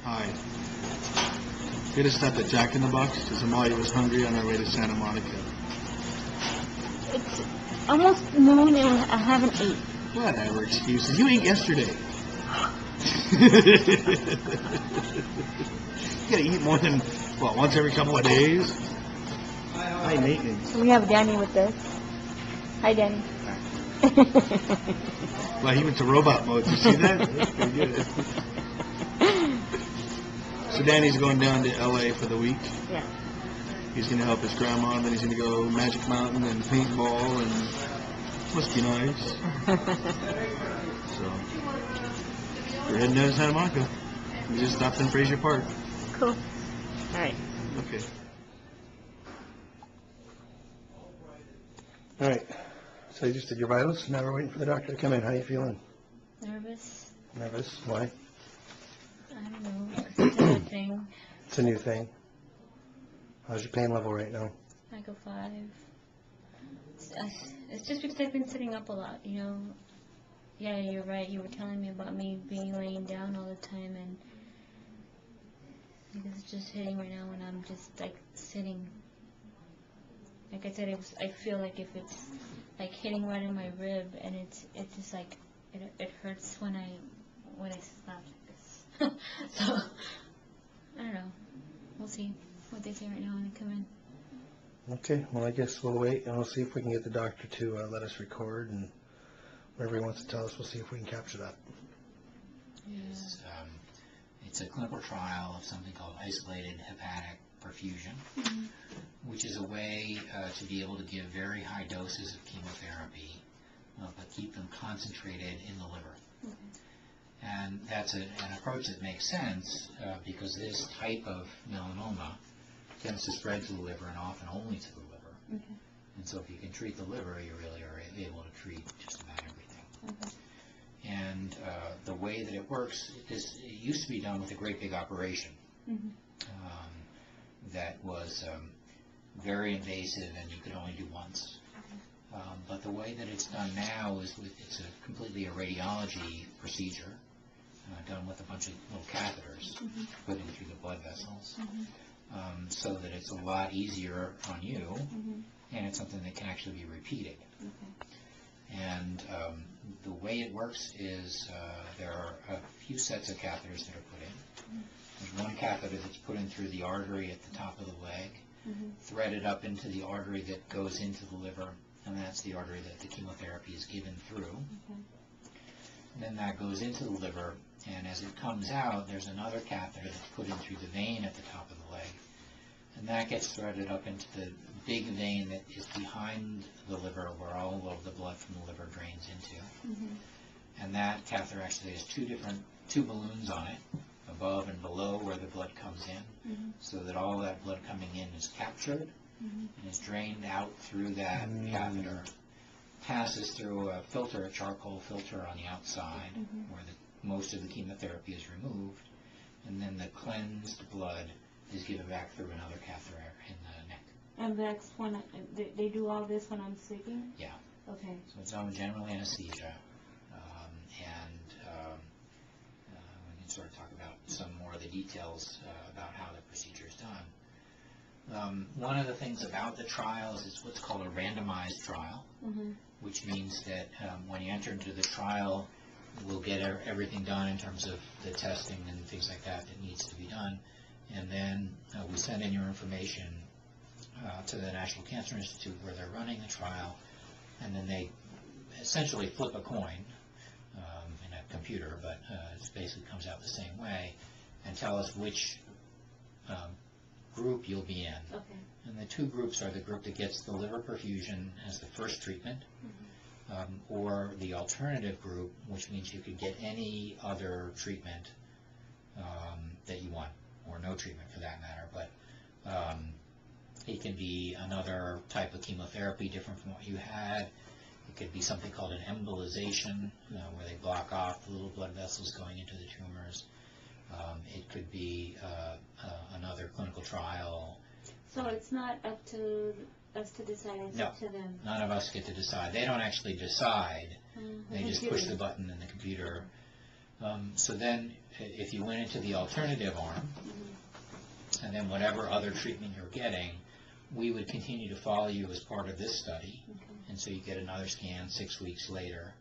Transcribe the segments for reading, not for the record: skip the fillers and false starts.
Hi. We had to stop at Jack in the Box because Amalia was hungry on our way to Santa Monica. It's almost noon and I haven't eaten. Whatever excuses. You ate yesterday. You gotta eat more than, once every couple of days? High maintenance. We have Danny with us. Hi, Danny. Well, he went to robot mode. Did you see that? That's pretty good. So Danny's going down to L.A. for the week. Yeah. He's going to help his grandma, then he's going to go Magic Mountain and paintball, and must be nice. So, we're heading down to Santa Monica. We just stopped in Frazier Park. Cool. All right. Okay. All right. So you just did your vitals. Now we're waiting for the doctor to come in. How are you feeling? Nervous. Nervous? Why? I don't know. It's a new thing. It's a new thing. How's your pain level right now? Like a 5. It's just because I've been sitting up a lot, you know. Yeah, you're right. You were telling me about me being laying down all the time, and because it's just hitting right now when I'm just like sitting. Like I said, I feel like if it's like hitting right in my rib, and it's just like it hurts when I stop. So I don't know. We'll see what they say right now when they come in. Okay, well, I guess we'll wait and we'll see if we can get the doctor to let us record, and whatever he wants to tell us, we'll see if we can capture that. Yes, it's a clinical trial of something called isolated hepatic perfusion, which is a way to be able to give very high doses of chemotherapy, but keep them concentrated in the liver. And that's an approach that makes sense because this type of melanoma tends to spread to the liver and often only to the liver. And so if you can treat the liver, you really are able to treat just about everything. And the way that it works, it used to be done with a great big operation that was very invasive and you could only do once. But the way that it's done now is it's completely a radiology procedure done with a bunch of little catheters put in through the blood vessels, so that it's a lot easier on you, and it's something that can actually be repeated. And the way it works is there are a few sets of catheters that are put in. There's one catheter that's put in through the artery at the top of the leg, threaded up into the artery that goes into the liver, and that's the artery that the chemotherapy is given through. Then that goes into the liver, and as it comes out, there's another catheter that's put in through the vein at the top of the leg, and that gets threaded up into the big vein that is behind the liver, where all of the blood from the liver drains into. And that catheter actually has two balloons on it, above and below where the blood comes in, so that all that blood coming in is captured and is drained out through that catheter, passes through a filter, a charcoal filter on the outside, where most of the chemotherapy is removed, and then the cleansed blood is given back through another catheter in the neck. And that's when they do all this when I'm sleeping? Yeah. Okay. So it's on general anesthesia, we can sort of talk about some more of the details about how the procedure is done. One of the things about the trial is it's what's called a randomized trial, which means that when you enter into the trial, we'll get everything done in terms of the testing and things like that needs to be done, and then we send in your information to the National Cancer Institute where they're running the trial, and then they essentially flip a coin in a computer, but it basically comes out the same way, and tell us which group you'll be in. And the two groups are the group that gets the liver perfusion as the first treatment, or the alternative group, which means you could get any other treatment that you want, or no treatment for that matter, but it can be another type of chemotherapy different from what you had. It could be something called an embolization, where they block off the little blood vessels going into the tumors. It could be another clinical trial. So it's not up to us to decide, it's up to them? None of us get to decide. They don't actually decide. They just push the button in the computer, So then, if you went into the alternative arm, and then whatever other treatment you're getting, we would continue to follow you as part of this study. And so you get another scan 6 weeks later.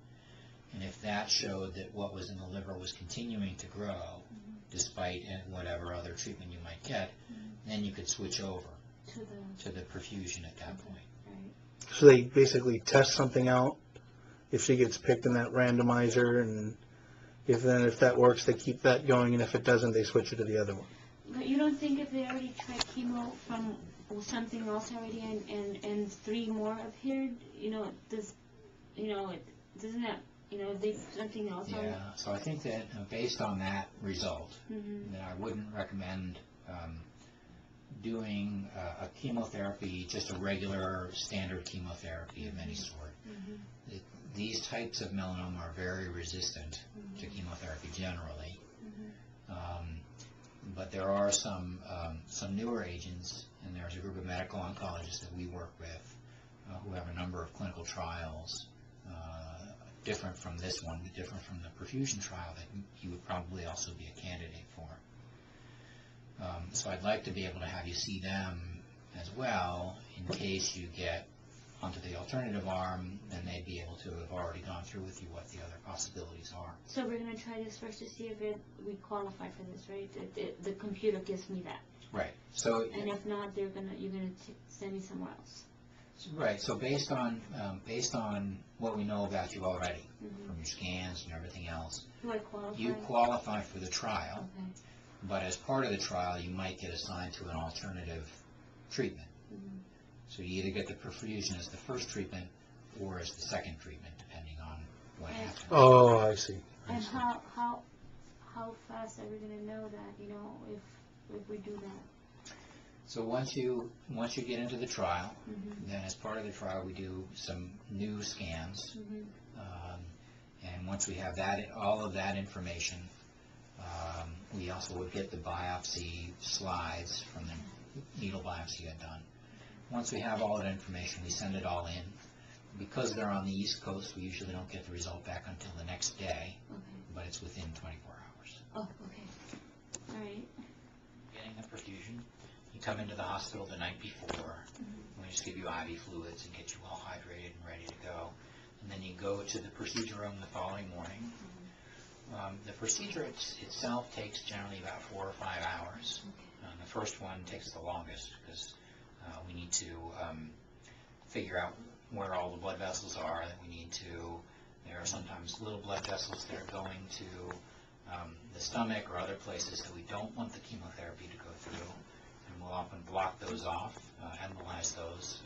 And if that showed that what was in the liver was continuing to grow, despite whatever other treatment you might get, then you could switch over to the perfusion at that point. So they basically test something out if she gets picked in that randomizer, and if that works, they keep that going, and if it doesn't, they switch it to the other one. But you don't think if they already tried chemo from something else already and 3 more appeared, doesn't that, they something else on? Yeah, so I think that based on that result, that I wouldn't recommend doing a chemotherapy, just a regular standard chemotherapy of any sort. These types of melanoma are very resistant to chemotherapy generally. But there are some newer agents, and there's a group of medical oncologists that we work with who have a number of clinical trials different from this one, different from the perfusion trial that you would probably also be a candidate for. So I'd like to be able to have you see them as well in case you get onto the alternative arm, then they'd be able to have already gone through with you what the other possibilities are. So we're going to try this first to see if we qualify for this, right? The computer gives me that. Right. So, and if not, you're gonna send me somewhere else. Right. So based on what we know about you already from your scans and everything else, do I qualify? You qualify for the trial. Okay. But as part of the trial, you might get assigned to an alternative treatment. So you either get the perfusion as the first treatment or as the second treatment, depending on what happens. Oh, I see. And how fast are we going to know that, if we do that? So once you get into the trial, then as part of the trial, we do some new scans. And once we have all of that information, we also would get the biopsy slides from the needle biopsy you had done. Once we have all that information, we send it all in. Because they're on the East Coast, we usually don't get the result back until the next day, but it's within 24 hours. Oh, okay. All right. Getting the perfusion, you come into the hospital the night before. We just give you IV fluids and get you well hydrated and ready to go. And then you go to the procedure room the following morning. The procedure itself takes generally about 4 or 5 hours. The first one takes the longest because we need to figure out where all the blood vessels are. There are sometimes little blood vessels that are going to the stomach or other places that we don't want the chemotherapy to go through. And we'll often block those off, embolize those,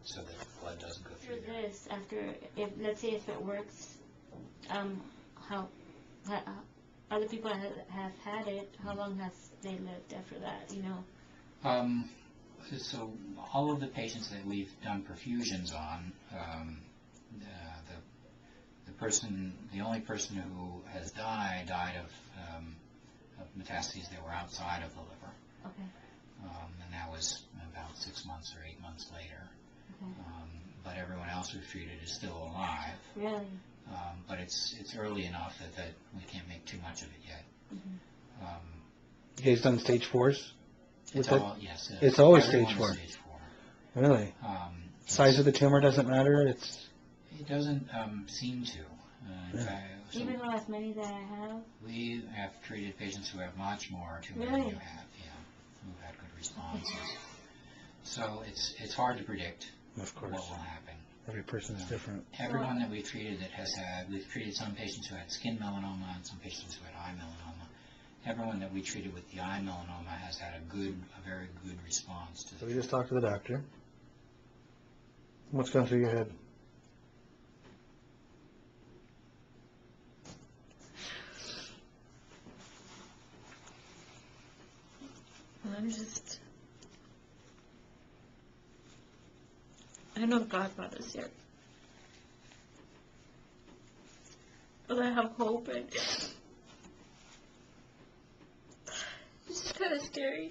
so that the blood doesn't go through there. This, let's say if it works, how other people have had it, how long have they lived after that, So all of the patients that we've done perfusions on, the only person who has died of metastases that were outside of the liver. Okay. And that was about 6 months or 8 months later. Okay. But everyone else we've treated is still alive. Really? But it's early enough that we can't make too much of it yet. You guys done stage 4s? Yes. It's always stage 4. Stage 4. Really? Size of the tumor doesn't matter? It doesn't seem to. Even though as many that I have? We have treated patients who have much more tumor than you have, who've had good responses. So it's hard to predict what will happen. Every person is different. Everyone that we've treated we've treated some patients who had skin melanoma and some patients who had eye melanoma. Everyone that we treated with the eye melanoma has had a very good response to So we just talked to the doctor. What's going through your head? I know God brought us here. But I have hope, and it's kind of scary.